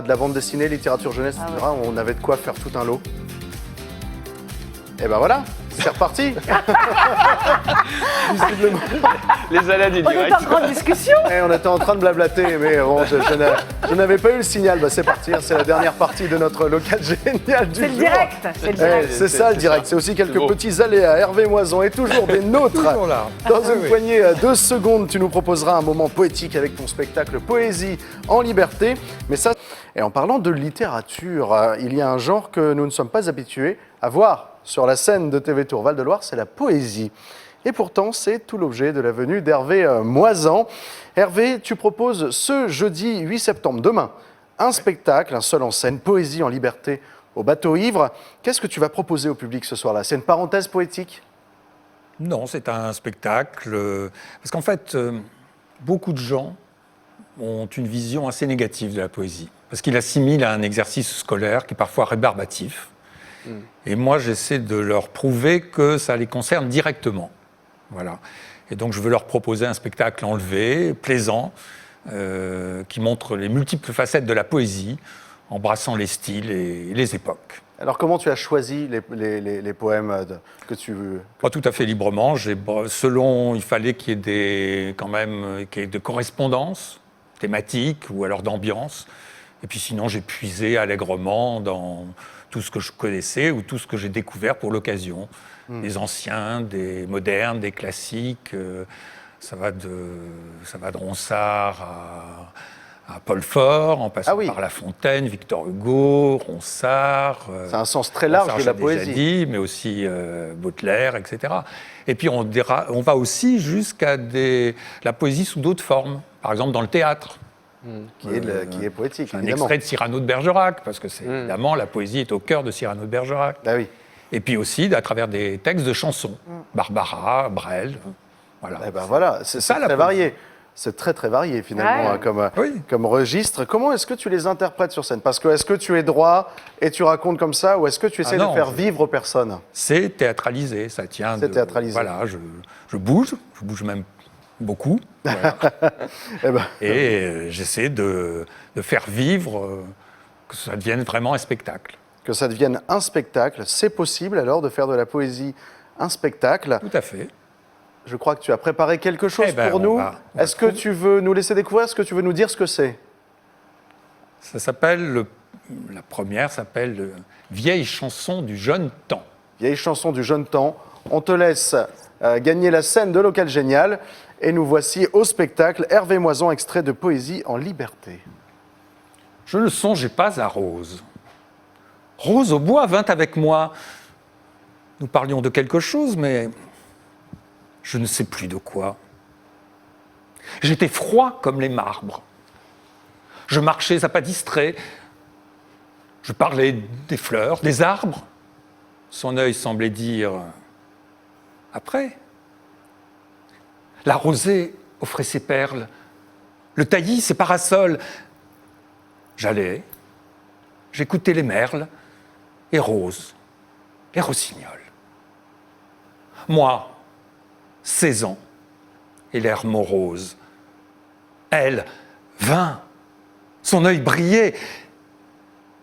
De la bande dessinée, littérature jeunesse, etc. On avait de quoi faire tout un lot. Et ben voilà, c'est reparti. Visiblement. Les aléas du On est direct. en grande discussion. Et on était en train de blablater, mais bon, je n'avais pas eu le signal. Bah, c'est parti, hein, c'est la dernière partie de notre local génial du C'est jour. le direct. C'est le Eh, direct. c'est ça le direct, c'est aussi quelques beau. petits aléas. Hervé Moison est toujours des nôtres. Toujours là. Dans une poignée de secondes, tu nous proposeras un moment poétique avec ton spectacle Poésie en liberté. Mais ça, et en parlant de littérature, il y a un genre que nous ne sommes pas habitués à voir sur la scène de TV Tour Val-de-Loire, c'est la poésie. Et pourtant, c'est tout l'objet de la venue d'Hervé Moisan. Hervé, tu proposes ce jeudi 8 septembre, demain, un spectacle, un seul en scène, Poésie en liberté au Bateau Ivre. Qu'est-ce que tu vas proposer au public ce soir-là? C'est une parenthèse poétique? Non, c'est un spectacle. Parce qu'en fait, beaucoup de gens ont une vision assez négative de la poésie. Parce qu'ils l'assimilent à un exercice scolaire qui est parfois rébarbatif. Et moi, j'essaie de leur prouver que ça les concerne directement. Voilà. Et donc, je veux leur proposer un spectacle enlevé, plaisant, qui montre les multiples facettes de la poésie, embrassant les styles et les époques. Alors, comment tu as choisi les poèmes que tu veux? Pas tout à fait librement. Il fallait qu'il y ait qu'il y ait de correspondance thématique ou alors d'ambiance. Et puis sinon, j'ai puisé allègrement dans tout ce que je connaissais ou tout ce que j'ai découvert pour l'occasion. Des anciens, des modernes, des classiques. Ça va de Ronsard à Paul Fort, en passant par La Fontaine, Victor Hugo, Ronsard. C'est un sens très large Ronsard, de la j'ai poésie. déjà dit, mais aussi Baudelaire, etc. Et puis on va aussi jusqu'à la poésie sous d'autres formes. Par exemple, dans le théâtre. Qui est poétique, Un évidemment. extrait de Cyrano de Bergerac, parce que c'est évidemment la poésie est au cœur de Cyrano de Bergerac. Ah oui. Et puis aussi à travers des textes de chansons, Barbara, Brel, voilà. Eh ben voilà, c'est ça, la très poésie. varié. C'est très très varié finalement Ouais. hein, comme registre. Comment est-ce que tu les interprètes sur scène? Parce que est-ce que tu es droit et tu racontes comme ça, ou est-ce que tu essaies non, de faire vivre aux personnes? C'est théâtralisé, ça tient. C'est théâtralisé. Voilà, je bouge même beaucoup. Voilà. Eh ben, Et j'essaie de faire vivre, que ça devienne vraiment un spectacle. que ça devienne un spectacle, c'est possible alors de faire de la poésie un spectacle. Tout à fait. Je crois que tu as préparé quelque chose Eh ben, pour on nous. va Est-ce que tu veux nous laisser découvrir? Est-ce que tu veux nous dire ce que c'est? Ça s'appelle, la première s'appelle Vieille chanson du jeune temps. Vieille chanson du jeune temps. On te laisse gagner la scène de Local Génial. Et nous voici au spectacle Hervé Moisan, extrait de Poésie en liberté. Je ne songeais pas à Rose. Rose au bois vint avec moi. Nous parlions de quelque chose, mais je ne sais plus de quoi. J'étais froid comme les marbres. Je marchais à pas distrait. Je parlais des fleurs, des arbres. Son œil semblait dire « après ». La rosée offrait ses perles, le taillis ses parasols. J'allais, j'écoutais les merles, et Rose, et Rossignol. Moi, 16 ans, et l'air morose. Elle, 20, son œil brillait.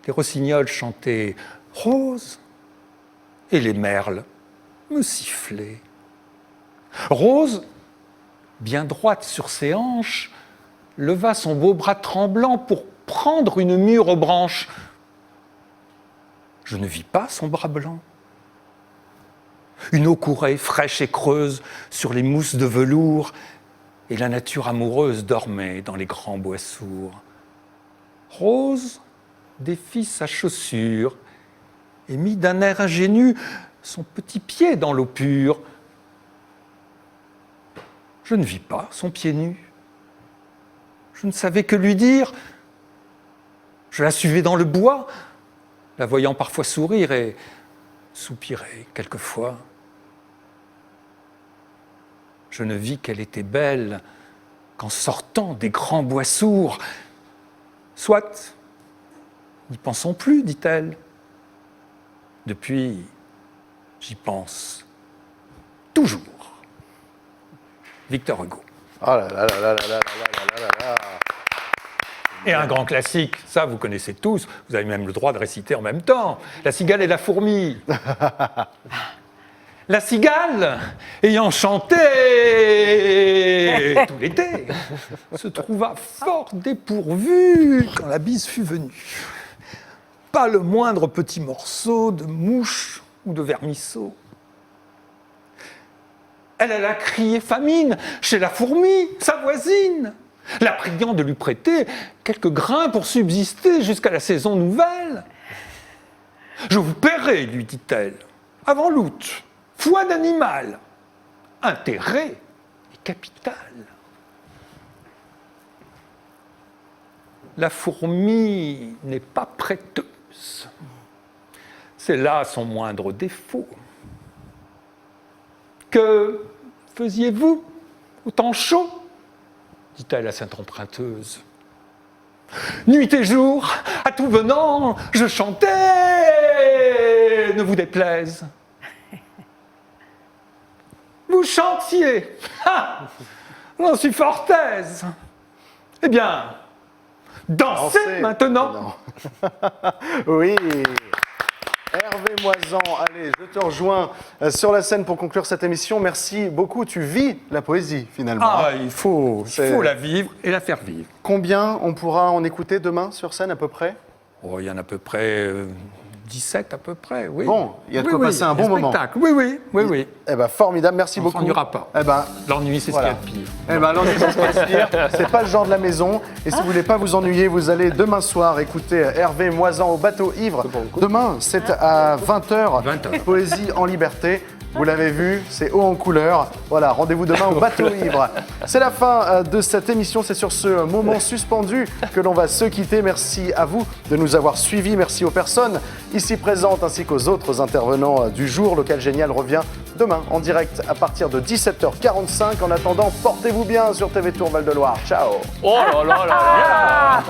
Les rossignols chantaient Rose, et les merles me sifflaient. Rose, bien droite sur ses hanches, leva son beau bras tremblant pour prendre une mûre aux branches. Je ne vis pas son bras blanc. Une eau courait fraîche et creuse sur les mousses de velours, et la nature amoureuse dormait dans les grands bois sourds. Rose défit sa chaussure et mit d'un air ingénu son petit pied dans l'eau pure. Je ne vis pas son pied nu. Je ne savais que lui dire. Je la suivais dans le bois, la voyant parfois sourire et soupirer quelquefois. Je ne vis qu'elle était belle qu'en sortant des grands bois sourds. Soit, n'y pensons plus, dit-elle. Depuis, j'y pense toujours. Victor Hugo. Oh là là là là là là là là là là là. Et un grand classique, ça vous connaissez tous, vous avez même le droit de réciter en même temps. La cigale et la fourmi. La cigale, ayant chanté tout l'été, se trouva fort dépourvue quand la bise fut venue. Pas le moindre petit morceau de mouche ou de vermisseau. Elle alla crier famine chez la fourmi, sa voisine, la priant de lui prêter quelques grains pour subsister jusqu'à la saison nouvelle. « Je vous paierai, lui dit-elle, avant l'août, foi d'animal, intérêt et capital. » La fourmi n'est pas prêteuse. C'est là son moindre défaut. Que faisiez-vous au temps chaud ? Dit-elle à cette emprunteuse. Nuit et jour, à tout venant, je chantais, ne vous déplaise. Vous chantiez, j'en suis fort aise. Eh bien, dansez maintenant. Oui. Hervé Moisan, allez, je te rejoins sur la scène pour conclure cette émission. Merci beaucoup. Tu vis la poésie, finalement. Ah, il faut la vivre et la faire vivre. Combien on pourra en écouter demain sur scène, à peu près ? Oh, il y en a à peu près 17 à peu près, oui. Bon, il y a de quoi passer un bon moment. Spectacle. Oui. Eh ben, formidable, merci beaucoup. On s'ennuiera pas. Eh ben, l'ennui, c'est voilà. ce qu'il y a de pire. Eh ben, l'ennui, c'est ce qu'il y a de pire. C'est pas le genre de la maison. Et si vous voulez pas vous ennuyer, vous allez demain soir écouter Hervé Moisan au Bateau Ivre. Demain, c'est à 20h. 20h. Poésie en liberté. Vous l'avez vu, c'est haut en couleur. Voilà, rendez-vous demain au Bateau Ivre. C'est la fin de cette émission. C'est sur ce moment suspendu que l'on va se quitter. Merci à vous de nous avoir suivis. Merci aux personnes ici présentes ainsi qu'aux autres intervenants du jour. Local Génial revient demain en direct à partir de 17h45. En attendant, portez-vous bien sur TV Tour Val de Loire. Ciao. Oh là là là là.